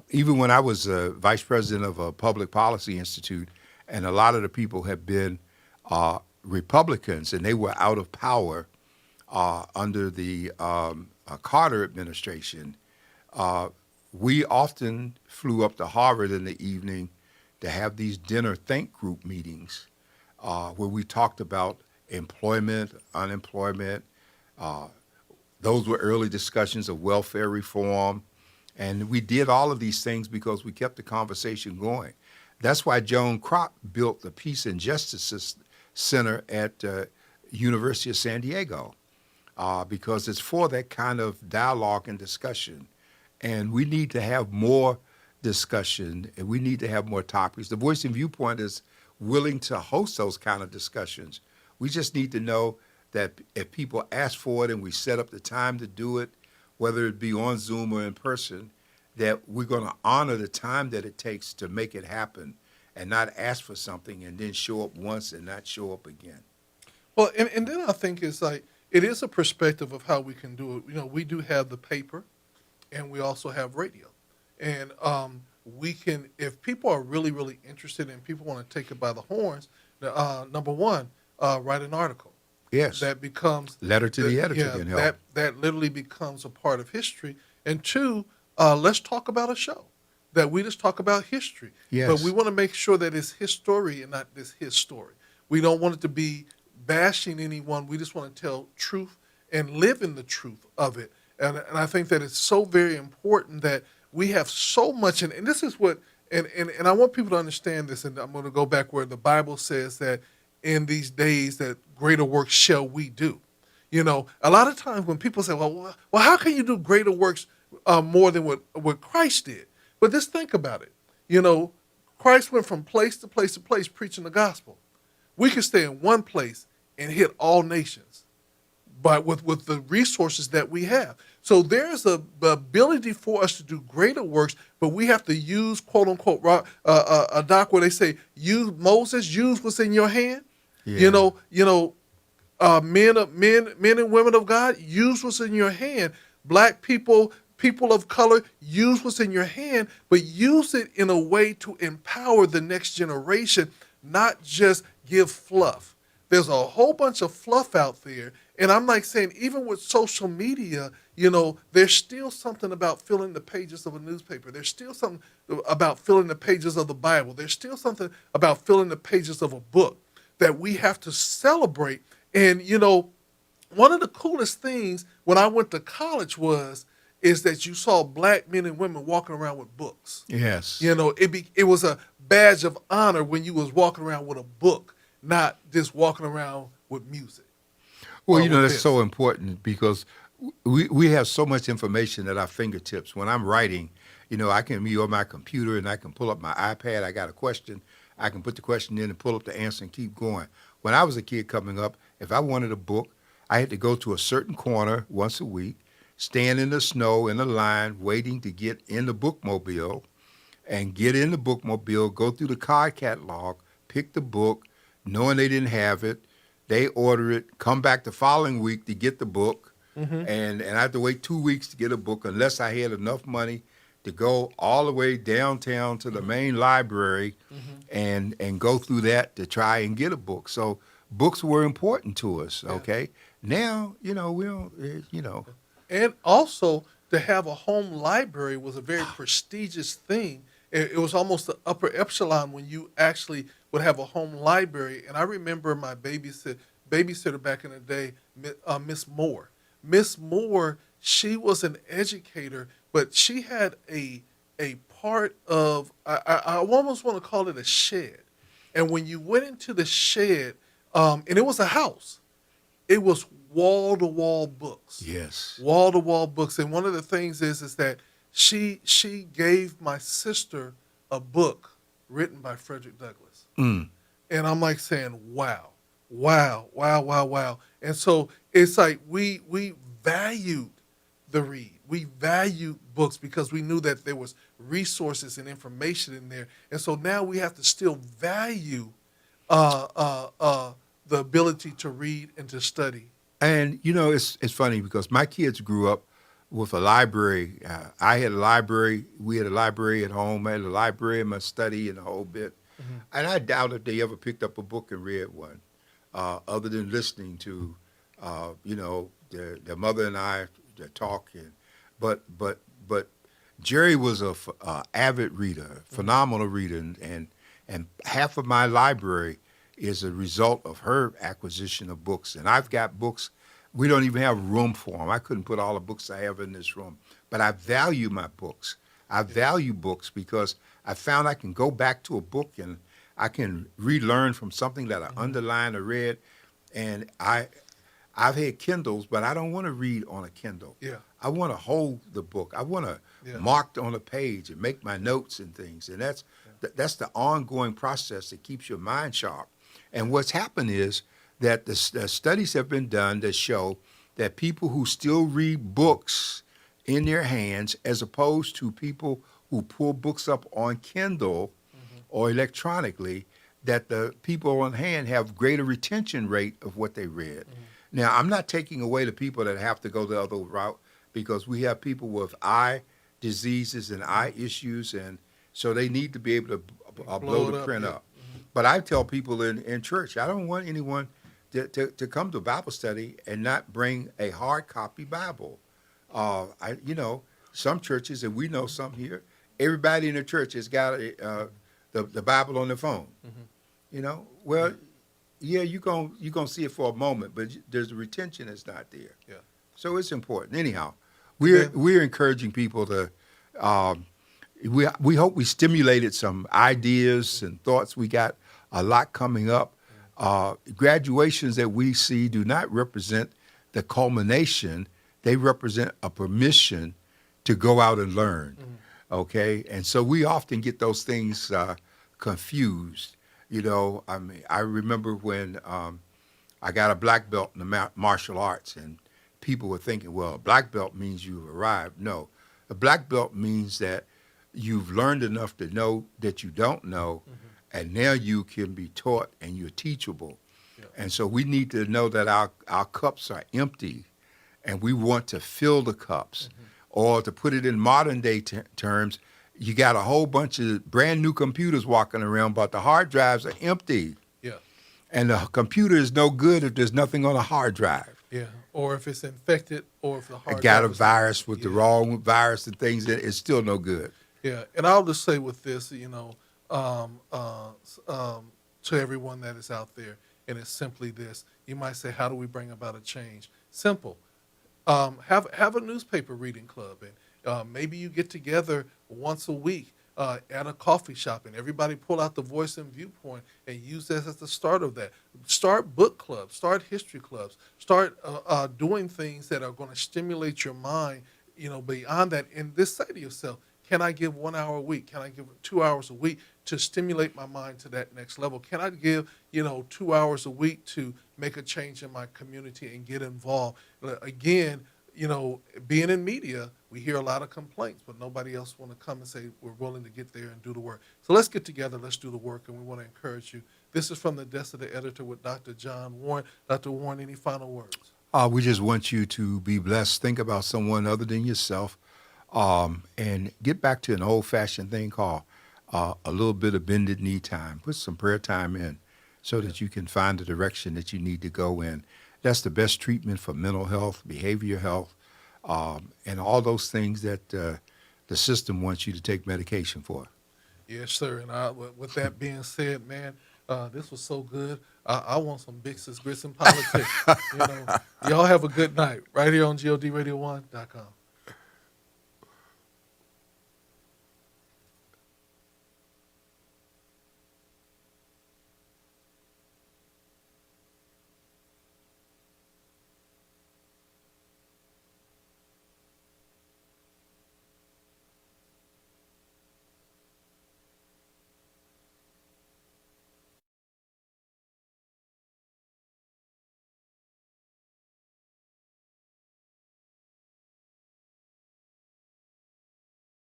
Even when I was vice president of a public policy institute, and a lot of the people have been Republicans, and they were out of power under the Carter administration. We often flew up to Harvard in the evening to have these dinner think group meetings where we talked about employment, unemployment. Uh, those were early discussions of welfare reform. And we did all of these things because we kept the conversation going. That's why Joan Kropp built the Peace and Justice Center at University of San Diego, because it's for that kind of dialogue and discussion. And we need to have more discussion, and we need to have more topics. The Voice and Viewpoint is willing to host those kind of discussions. We just need to know that if people ask for it and we set up the time to do it, whether it be on Zoom or in person, that we're going to honor the time that it takes to make it happen and not ask for something and then show up once and not show up again. Well, and then I think it's like it is a perspective of how we can do it. You know, we do have the paper, and we also have radio, and we can, if people are really, really interested and people want to take it by the horns. Number one, write an article. Yes. That becomes Letter to the editor yeah, can help. that literally becomes a part of history. And two, let's talk about a show that we just talk about history. Yes. But we want to make sure that it's his story and not this his story. We don't want it to be bashing anyone. We just want to tell truth and live in the truth of it. And I think that it's so very important that we have so much, and this is what, and I want people to understand this, and I'm going to go back where the Bible says that in these days that greater works shall we do. You know, a lot of times when people say, well, how can you do greater works more than what Christ did? But just think about it. You know, Christ went from place to place to place preaching the gospel. We can stay in one place and hit all nations, but with the resources that we have. So there's the ability for us to do greater works, but we have to use, quote unquote, a doc where they say, use Moses, use what's in your hand. Yeah. Men and women of God, use what's in your hand. Black people, people of color, use what's in your hand, but use it in a way to empower the next generation, not just give fluff. There's a whole bunch of fluff out there. And I'm like saying, even with social media, you know, there's still something about filling the pages of a newspaper. There's still something about filling the pages of the Bible. There's still something about filling the pages of a book that we have to celebrate. And, you know, one of the coolest things when I went to college is that you saw black men and women walking around with books. Yes. You know, it was a badge of honor when you was walking around with a book, not just walking around with music. Well, you know, that's so important because we have so much information at our fingertips. When I'm writing, you know, I can be on my computer and I can pull up my iPad. I got a question. I can put the question in and pull up the answer and keep going. When I was a kid coming up, if I wanted a book, I had to go to a certain corner once a week, stand in the snow in a line waiting to get in the bookmobile, and get in the bookmobile, go through the card catalog, pick the book, knowing they didn't have it. They order it, come back the following week to get the book, and I had to wait 2 weeks to get a book unless I had enough money to go all the way downtown to the main library and go through that to try and get a book. So books were important to us, okay? Now, you know, we don't, you know. And also, to have a home library was a very prestigious thing. It was almost the upper echelon when you actually would have a home library. And I remember my babysitter back in the day, Miss Moore. Miss Moore, she was an educator, but she had a part of, I almost want to call it a shed. And when you went into the shed, and it was a house, it was wall-to-wall books. Yes. Wall-to-wall books. And one of the things is that she gave my sister a book written by Frederick Douglass. Mm. And I'm like saying, wow. And so it's like we valued the read. We valued books because we knew that there was resources and information in there. And so now we have to still value the ability to read and to study. And, you know, it's funny because my kids grew up with a library. I had a library. We had a library at home. I had a library in my study and a whole bit. And I doubt if they ever picked up a book and read one, other than listening to, their mother and I talk. But Jerry was a avid reader, phenomenal reader, and half of my library is a result of her acquisition of books. And I've got books. We don't even have room for them. I couldn't put all the books I have in this room, but I value my books. I value books because I found I can go back to a book and I can relearn from something that I underlined or read. And I've had Kindles, but I don't want to read on a Kindle. Yeah. I want to hold the book. I want to mark on a page and make my notes and things. And that's the ongoing process that keeps your mind sharp. And what's happened is that the studies have been done that show that people who still read books in their hands, as opposed to people who pull books up on Kindle or electronically, that the people on hand have greater retention rate of what they read. Now, I'm not taking away the people that have to go the other route, because we have people with eye diseases and eye issues, and so they need to be able to blow the print up. But I tell people in church, I don't want anyone to come to Bible study and not bring a hard copy Bible. Some churches, and we know some here, everybody in the church has got the Bible on their phone. Well, yeah, you're gonna see it for a moment, but there's the retention that's not there. Yeah. So it's important. Anyhow, we're encouraging people to. We hope we stimulated some ideas and thoughts. We got a lot coming up. Graduations that we see do not represent the culmination. They represent a permission to go out and learn. Okay, and so we often get those things confused. I remember when I got a black belt in the martial arts, and people were thinking, well, a black belt means you've arrived. No, a black belt means that you've learned enough to know that you don't know, and now you can be taught and you're teachable. Yeah. And so we need to know that our cups are empty, and we want to fill the cups. Or to put it in modern day terms, you got a whole bunch of brand new computers walking around, but the hard drives are empty. Yeah. And the computer is no good if there's nothing on a hard drive. Yeah. Or if it's infected, or if the hard drive got a virus with the wrong virus and things, it's still no good. Yeah. And I'll just say with this, to everyone that is out there, and it's simply this. You might say, how do we bring about a change? Simple. Have a newspaper reading club, and maybe you get together once a week at a coffee shop, and everybody pull out the Voice and Viewpoint and use that as the start of that. Start book clubs, start history clubs, start doing things that are going to stimulate your mind, beyond that. And just say to yourself, can I give 1 hour a week? Can I give 2 hours a week to stimulate my mind to that next level? Can I give, 2 hours a week to make a change in my community and get involved? Again, being in media, we hear a lot of complaints, but nobody else want to come and say we're willing to get there and do the work. So let's get together, let's do the work, and we want to encourage you. This is from the desk of the editor with Dr. John Warren. Dr. Warren, any final words? We just want you to be blessed. Think about someone other than yourself, and get back to an old-fashioned thing called a little bit of bended knee time. Put some prayer time in so that you can find the direction that you need to go in. That's the best treatment for mental health, behavioral health, and all those things that the system wants you to take medication for. Yes, sir. And with that being said, man, this was so good. I want some Bix's Grits and Politics. Y'all have a good night right here on GODRadio1.com.